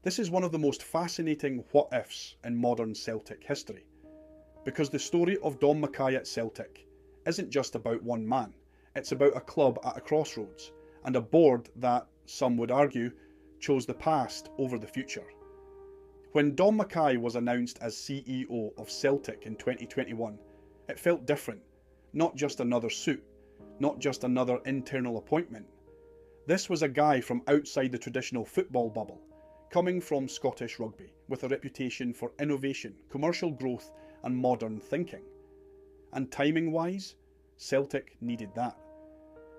This is one of the most fascinating what-ifs in modern Celtic history, because the story of Dom Mackay at Celtic isn't just about one man, it's about a club at a crossroads, and a board that, some would argue, chose the past over the future. When Dom Mackay was announced as CEO of Celtic in 2021, it felt different. Not just another suit, not just another internal appointment. This was a guy from outside the traditional football bubble, coming from Scottish rugby, with a reputation for innovation, commercial growth and modern thinking. And timing-wise, Celtic needed that.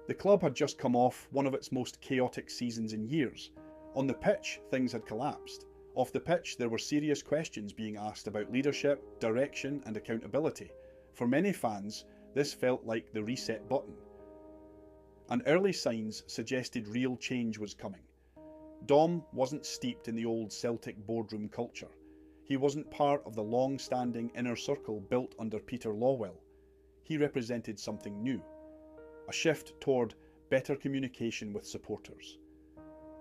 The club had just come off one of its most chaotic seasons in years. On the pitch, things had collapsed. Off the pitch, there were serious questions being asked about leadership, direction and accountability. For many fans, this felt like the reset button. And early signs suggested real change was coming. Dom wasn't steeped in the old Celtic boardroom culture. He wasn't part of the long-standing inner circle built under Peter Lawwell. He represented something new. A shift toward better communication with supporters.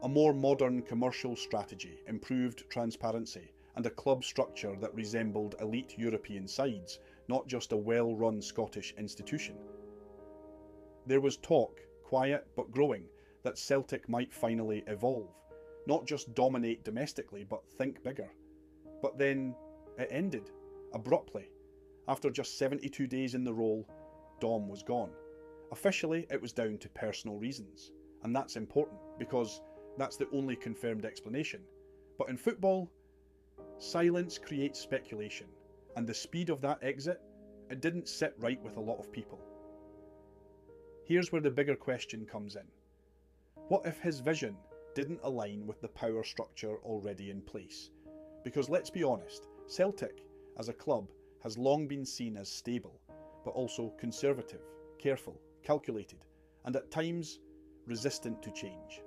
A more modern commercial strategy, improved transparency, and a club structure that resembled elite European sides, not just a well-run Scottish institution. There was talk, quiet but growing, that Celtic might finally evolve. Not just dominate domestically, but think bigger. But then it ended, abruptly. After just 72 days in the role, Dom was gone. Officially, it was down to personal reasons. And that's important, because that's the only confirmed explanation. But in football, silence creates speculation. And the speed of that exit, it didn't sit right with a lot of people. Here's where the bigger question comes in. What if his vision didn't align with the power structure already in place? Because let's be honest, Celtic, as a club, has long been seen as stable, but also conservative, careful, calculated, and at times resistant to change.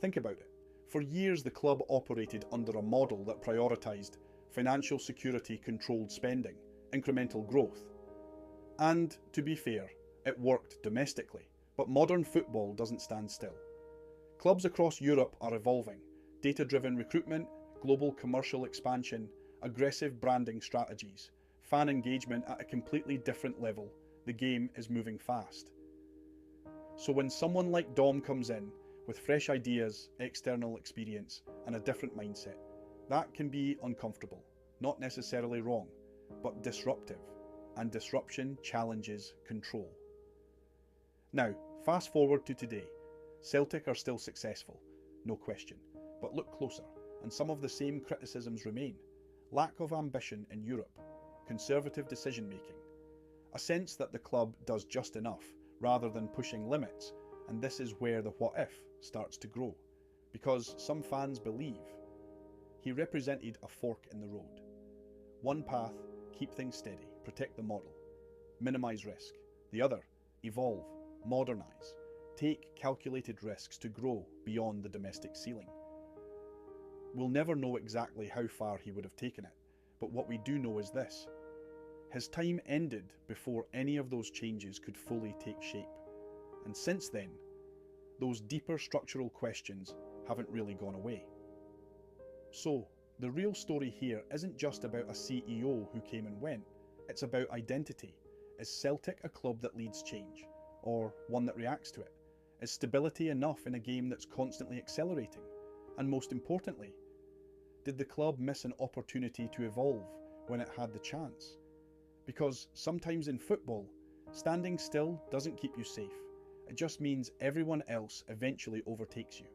Think about it. For years the club operated under a model that prioritised financial security, controlled spending, incremental growth. And, to be fair, it worked domestically, but modern football doesn't stand still. Clubs across Europe are evolving. Data-driven recruitment, global commercial expansion, aggressive branding strategies, fan engagement at a completely different level. The game is moving fast. So when someone like Dom comes in with fresh ideas, external experience, and a different mindset, that can be uncomfortable, not necessarily wrong, but disruptive, and disruption challenges control. Now, fast forward to today. Celtic are still successful, no question, but look closer, and some of the same criticisms remain. Lack of ambition in Europe, conservative decision making, a sense that the club does just enough rather than pushing limits, and this is where the what if starts to grow, because some fans believe he represented a fork in the road. One path, keep things steady, protect the model, minimise risk. The other, evolve, modernise, take calculated risks to grow beyond the domestic ceiling. We'll never know exactly how far he would have taken it, but what we do know is this. His time ended before any of those changes could fully take shape. And since then, those deeper structural questions haven't really gone away. So, the real story here isn't just about a CEO who came and went, it's about identity. Is Celtic a club that leads change, or one that reacts to it? Is stability enough in a game that's constantly accelerating? And most importantly, did the club miss an opportunity to evolve when it had the chance? Because sometimes in football, standing still doesn't keep you safe. It just means everyone else eventually overtakes you.